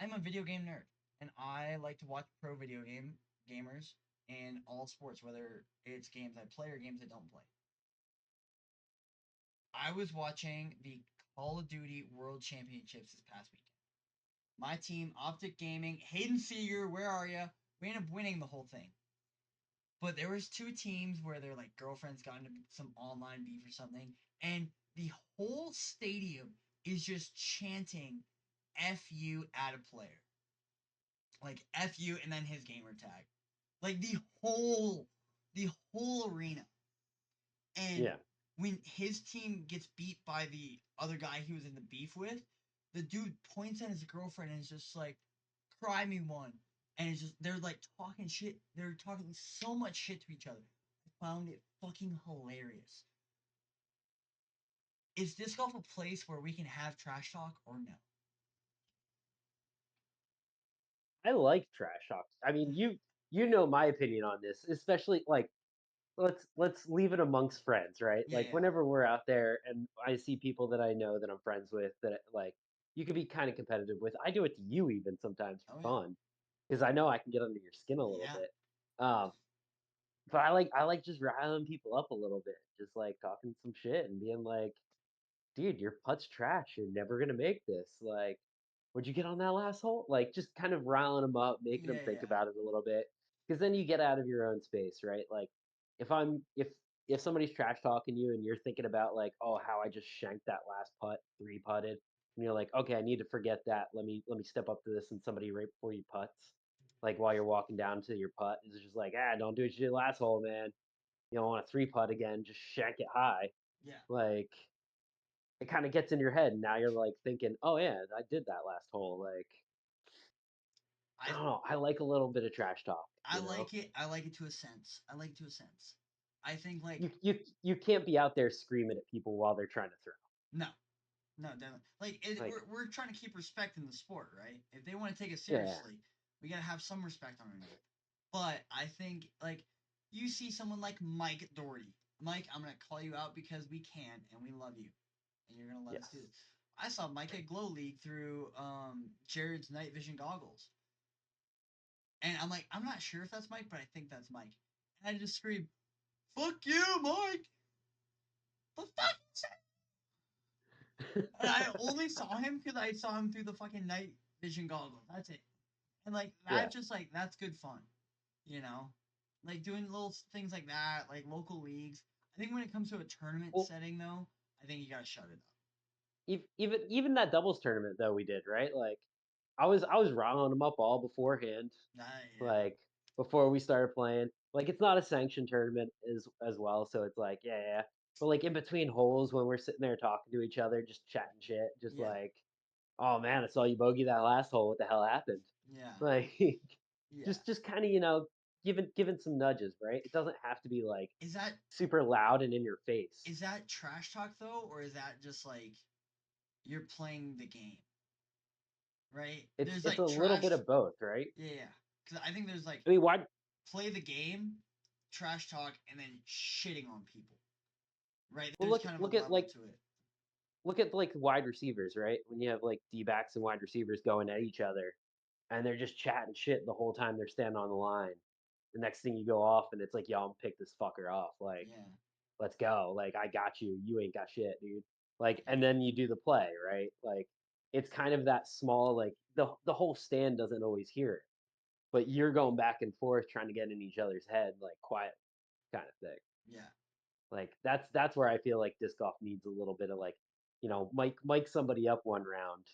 I'm a video game nerd, and I like to watch pro video gamers in all sports, whether it's games I play or games I don't play. I was watching the Call of Duty World Championships this past weekend. My team, Optic Gaming, Hayden Seeger, where are you? We ended up winning the whole thing. But there was two teams where their like girlfriends got into some online beef or something, and the whole stadium is just chanting "F you" at a player, like "F you" and then his gamer tag, like the whole arena. And Yeah. when his team gets beat by the other guy he was in the beef with, the dude points at his girlfriend and is just like, "Cry me one." And it's just they're like talking shit. They're talking so much shit to each other. I found it fucking hilarious. Is disc golf a place where we can have trash talk or no? I like trash talks. I mean, you know my opinion on this, especially like let's leave it amongst friends, right? Yeah, Like yeah. whenever we're out there and I see people that I know that I'm friends with that like you could be kind of competitive with. I do it to you even sometimes Oh for yeah. fun because I know I can get under your skin a little Yeah. bit. Um, but I like just riling people up a little bit, just like talking some shit and being like, dude, your putt's trash. You're never gonna make this. Like, would you get on that last hole? Like, just kind of riling them up, making them Yeah, think yeah. about it a little bit, because then you get out of your own space, right? Like, if I'm if somebody's trash talking you and you're thinking about like, oh, how I just shanked that last putt, three putted, and you're like, okay, I need to forget that. Let me step up to this and somebody right before you putts, like while you're walking down to your putt, is just like, don't do what you did last hole, man. You don't want a three putt again, just shank it high. Yeah. Like it kind of gets in your head. And now you're like thinking, oh yeah, I did that last hole. Like I I don't know. I like a little bit of trash talk. I You know, like it. I like it to a sense. I like it to a sense. I think like you can't be out there screaming at people while they're trying to throw. no, no, definitely. Like We're trying to keep respect in the sport, right? If they want to take it yeah, seriously, we gotta have some respect on our name. But I think like you see someone like Mike Doherty. Mike, I'm gonna call you out because we can and we love you, and you're gonna let us yes, do this. I saw Mike at Glow League through Jared's night vision goggles, and I'm like, I'm not sure if that's Mike, but I think that's Mike. And I just screamed, "Fuck you, Mike! The fuck you and I only saw him because I saw him through the fucking night vision goggles. That's it. And like yeah. that, just like that's good fun, you know. Like doing little things like that, like local leagues. I think when it comes to a tournament Well, setting, though, I think you gotta shut it even that doubles tournament though we did right. Like I was riling them up all beforehand, up. Yeah, like before we started playing. Like it's not a sanctioned tournament as well, so it's like yeah. But like in between holes when we're sitting there talking to each other, just chatting shit, just yeah, like, oh man, I saw you bogey that last hole. What the hell happened? yeah, Like yeah. just kind of giving some nudges, right? It doesn't have to be like Is that super loud and in your face. is that trash talk though, or is that just like you're playing the game, right? There's It's a like little bit trash. of both, right? Yeah. Because I think there's like I mean, why play the game, trash talk, and then shitting on people. Right? well There's kind of a look at level to it. like wide receivers, right? When you have like D backs and wide receivers going at each other and they're just chatting shit the whole time they're standing on the line. the next thing you go off and it's like, yo, I'm pick this fucker off. Like, Yeah. let's go. Like, I got you. You ain't got shit, dude. Like, Yeah. and then you do the play, right? Like, it's kind of that small, like the whole stand doesn't always hear it, but you're going back and forth trying to get in each other's head, like quiet kind of thing. Yeah. Like that's where I feel like disc golf needs a little bit of like, Mike somebody up one round,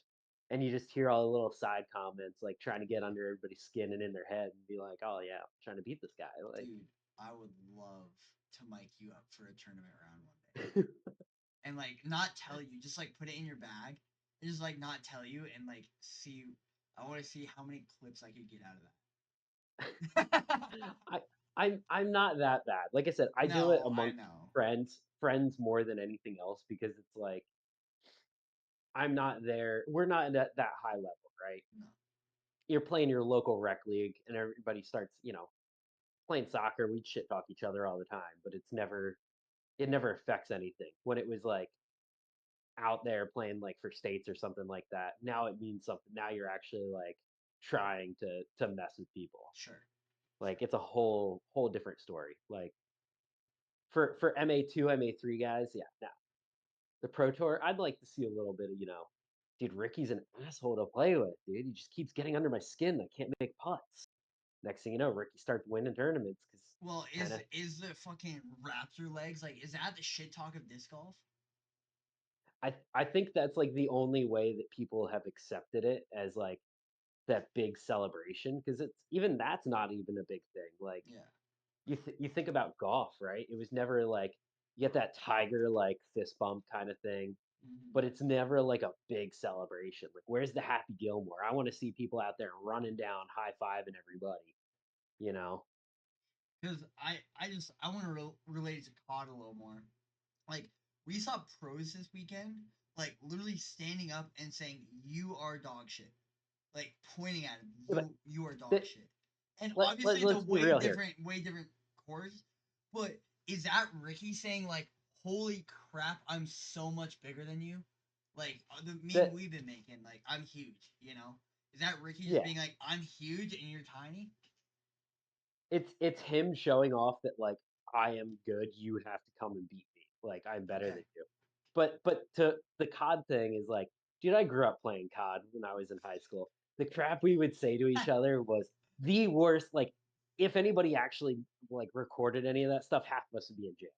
and you just hear all the little side comments like trying to get under everybody's skin and in their head and be like, oh yeah, I'm trying to beat this guy. Like, Dude, I would love to mic you up for a tournament round one day. And like not tell you, just like put it in your bag and just like not tell you and like see. I want to see how many clips I could get out of that. I I'm not that bad. Like I said, I do it No, I amongst know. friends more than anything else because it's like I'm not there. We're not at that high level, right? No. You're playing your local rec league and everybody starts, playing soccer. We shit talk each other all the time, but it never affects anything. When it was like out there playing like for states or something like that, now it means something. Now you're actually like trying to mess with people. Sure. Like it's a whole different story. Like for MA2, MA3 guys, yeah, nah. The Pro Tour, I'd like to see a little bit of, dude, Ricky's an asshole to play with, dude. He just keeps getting under my skin. I can't make putts. Next thing you know, Ricky starts winning tournaments because Well, kind of. is the fucking raptor legs like is that the shit talk of disc golf? I think that's like the only way that people have accepted it as like that big celebration because it's even that's not even a big thing. Like Yeah. you think about golf, right? It was never like you get that tiger like fist bump kind of thing, Mm-hmm. but it's never like a big celebration. Like where's the Happy Gilmore? I want to see people out there running down, high fiving everybody. You know? Because I want to relate it to COD a little more. Like we saw pros this weekend, like literally standing up and saying you are dog shit, like pointing at him, Yeah, but you are dog th- shit. And obviously it's a let's be real here. way different course. But is that Ricky saying like, "Holy crap, I'm so much bigger than you"? Like the meme That we've been making, like I'm huge. Is that Ricky just yeah, being like, "I'm huge and you're tiny"? it's him showing off that like I am good. You would have to come and beat me. Like I'm better Okay. than you. But to the COD thing is like, dude, I grew up playing COD when I was in high school. The crap we would say to each other was the worst. Like, if anybody actually like recorded any of that stuff, half of us would be in jail.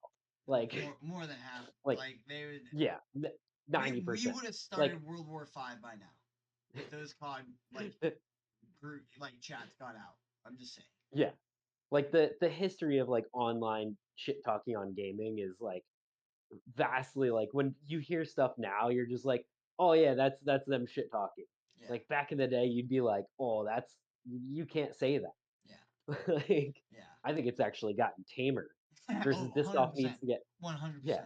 Like, More than half. like Like they would. yeah, We 90%. would have Like, started World War V by now if those COD like group like chats got out. I'm just saying. yeah, like the history of like online shit talking on gaming is like vastly like when you hear stuff now, you're just like, oh yeah, that's them shit talking. Yeah. Like back in the day, you'd be like, oh, you can't say that. Yeah. Like, Yeah. I think it's actually gotten tamer. Versus Oh, disc golf 100%. needs to get, yeah,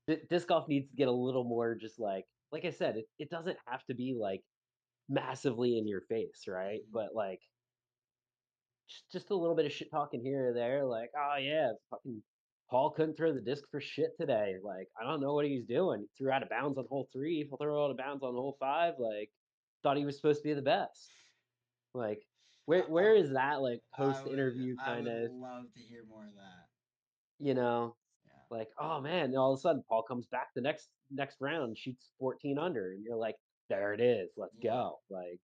100%. disc golf needs to get a little more just like I said, it doesn't have to be like massively in your face, right? Mhm. But like just a little bit of shit talking here or there, like, oh yeah, fucking Paul couldn't throw the disc for shit today. Like, I don't know what he's doing. He threw out of bounds on hole three. He'll throw out of bounds on hole five. Like, thought he was supposed to be the best. Like, where is that like post interview I kind would of, love to hear more of that. you know, Yeah. like, oh man, and all of a sudden Paul comes back the next round, shoots 14 under, and you're like, there it is, let's Yeah. go. Like,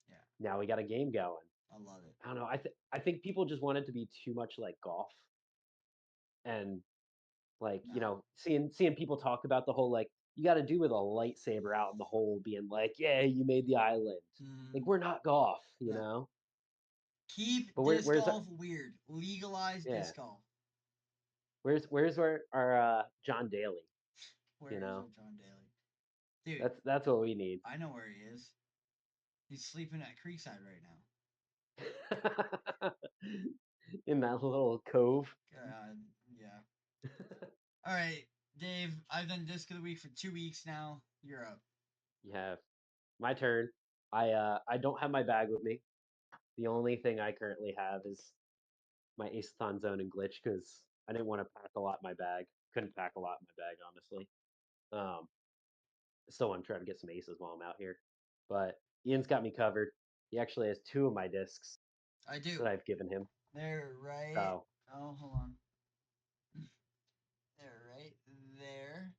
Yeah. now we got a game going. I love it. I don't know. I think people just want it to be too much like golf and like, No. seeing people talk about the whole like you got to do with a lightsaber out in the hole, being like, yeah, you made the island. Like Mm, we're not golf, no. Keep But disc where's our, golf weird. Legalize yeah, disc golf. where's our John Daly? You Where is know, our John Daly? Dude, that's what we need. I know where he is. He's sleeping at Creekside right now. In that little cove. God, yeah. All right, Dave. I've done disc of the week for 2 weeks now. You're up. Yeah, my turn. I don't have my bag with me. The only thing I currently have is my Aceathon Zone and Glitch because I didn't want to pack a lot in my bag. Couldn't pack a lot in my bag, honestly. Um, Still want to try to get some aces while I'm out here. But Ian's got me covered. He actually has two of my discs I do. that I've given him. They're right. So Oh, hold on. They're right there.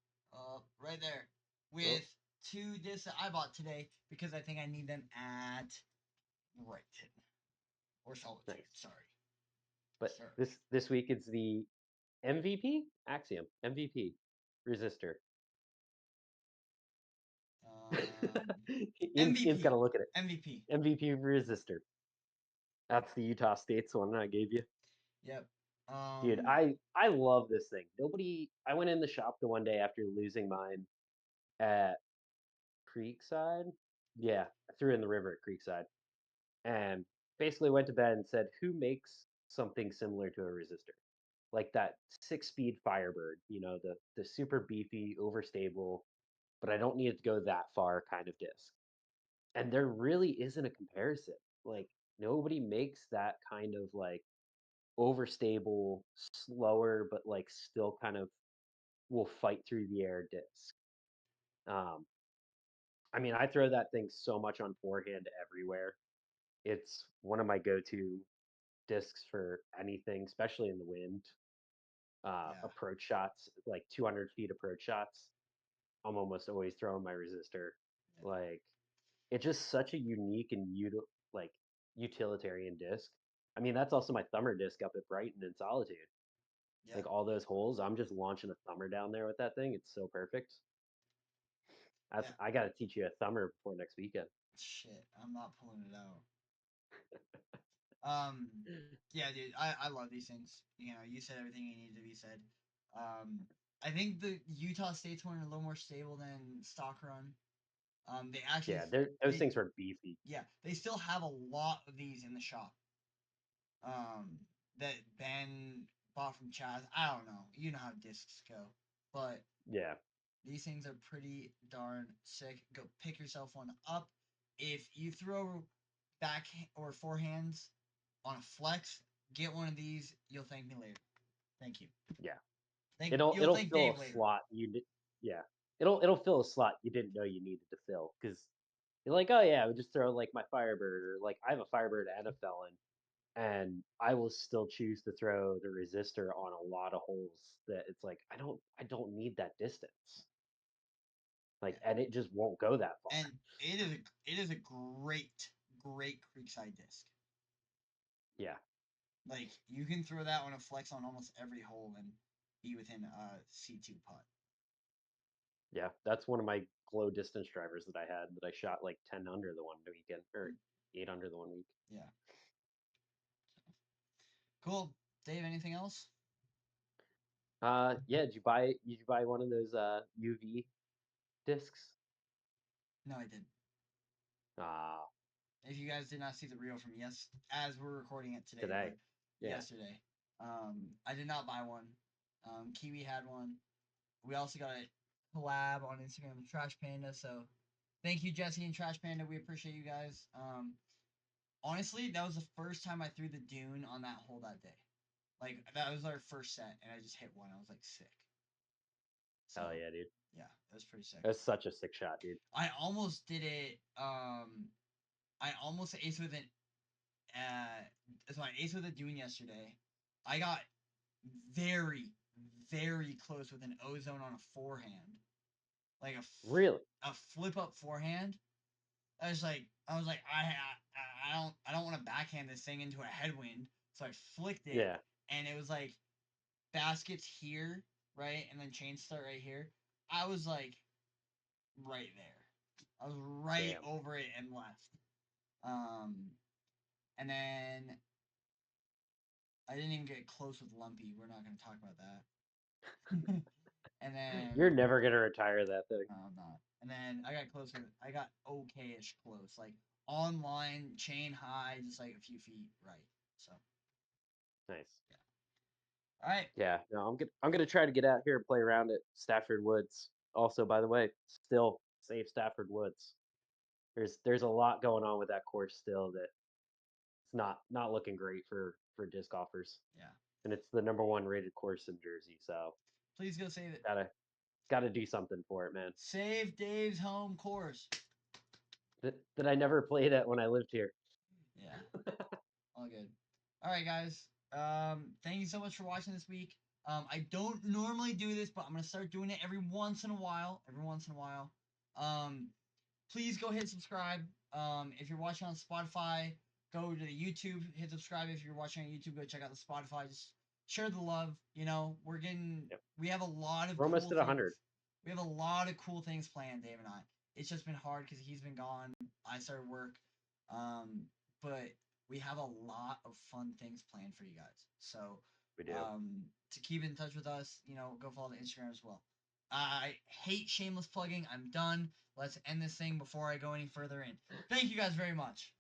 Right there. oh, With two discs that I bought today because I think I need them at Brighton or Solitude. nice. Sorry. But Sorry. this week it's the MVP Axiom MVP resistor. Um, Ian's got MVP. to look at it. MVP. MVP resistor. That's the Utah State's one I gave you. Yep. Dude, I love this thing. Nobody. I went in the shop the one day after losing mine at Creekside. Yeah, I threw it in the river at Creekside, and basically went to bed and said, "Who makes something similar to a resistor, like that 6-speed Firebird? You know, the super beefy, overstable, but I don't need it to go that far kind of disc." And there really isn't a comparison. Like nobody makes that kind of like overstable, slower, but like still kind of will fight through the air disc. Um, I mean, I throw that thing so much on forehand everywhere. It's one of my go-to discs for anything, especially in the wind. Yeah. Approach shots, like 200 feet approach shots. I'm almost always throwing my resistor. Yeah. Like, it's just such a unique and like utilitarian disc. I mean, that's also my thumber disc up at Brighton in Solitude. Yeah. Like all those holes, I'm just launching a thumber down there with that thing. It's so perfect. Yeah. I got to teach you a thumber before next weekend. Shit. I'm not pulling it out. Um, yeah, dude, I love these things. You know, you said everything you need to be said. Um, I think the Utah State's one are a little more stable than Stock Run. They actually, Yeah, those they things were beefy. yeah, they still have a lot of these in the shop. Um, that Ben bought from Chaz. I don't know. You know how discs go, but Yeah, these things are pretty darn sick. Go pick yourself one up. If you throw back or forehands on a flex, get one of these. You'll thank me later. Thank you. yeah. You'll It'll thank fill Dave a later. slot yeah. It'll fill a slot you didn't know you needed to fill because you're like, oh yeah, I would just throw like my Firebird or like I have a Firebird and a Felon, and I will still choose to throw the resistor on a lot of holes that it's like I don't need that distance. Like, Yeah, and it just won't go that far. and it is a great Creekside disc. Yeah, Like you can throw that on a flex on almost every hole and be within a C2 putt. yeah. That's one of my glow distance drivers that I had that I shot like 10 under the one weekend or 8 under the one week. Yeah. Cool. Dave, anything else? Yeah. Did you buy one of those UV discs? No, I didn't. Ah, If you guys did not see the reel from as we're recording it today, today. but Yeah, yesterday, I did not buy one. Kiwi had one. We also got a collab on Instagram with Trash Panda. So thank you, Jesse and Trash Panda. We appreciate you guys. Honestly, that was the first time I threw the dune on that hole that day. Like that was our first set, and I just hit one. I was like sick. So hell yeah, dude. yeah, that was pretty sick. That's such a sick shot, dude. I almost did it. I almost aced with an so I aced with a dune yesterday. I got very, very close with an ozone on a forehand, like Really? a flip up forehand. I was like I don't want to backhand this thing into a headwind, so I flicked it, Yeah. and it was like baskets here, right, and then chain start right here. I was like right there. I was right Damn. over it and left. Um, and then I didn't even get close with Lumpy. We're not going to talk about that. And You're then never gonna retire that thing. no, I'm not. And then I got close with I got okay-ish close, like online chain high, just like a few feet right. So Nice. yeah. All right. Yeah. No, I'm gonna try to get out here and play around at Stafford Woods. Also, by the way, still save Stafford Woods. There's a lot going on with that course still that it's not looking great for disc golfers. Yeah. And it's the number 1 rated course in Jersey, so Please go save it. gotta do something for it, man. Save Dave's home course. That I never played at when I lived here. Yeah. All good. All right, guys. Thank you so much for watching this week. I don't normally do this, but I'm gonna start doing it every once in a while. Every once in a while. Um, please go hit subscribe. If you're watching on Spotify, go to the YouTube, hit subscribe. If you're watching on YouTube, go check out the Spotify. Just share the love. You know, Yep. we have a lot of We're almost cool at things. 100. We have a lot of cool things planned, Dave and I. It's just been hard because he's been gone. I started work. But we have a lot of fun things planned for you guys. So We do. to keep in touch with us, go follow the Instagram as well. I hate shameless plugging. I'm done. Let's end this thing before I go any further in. Thank you guys very much.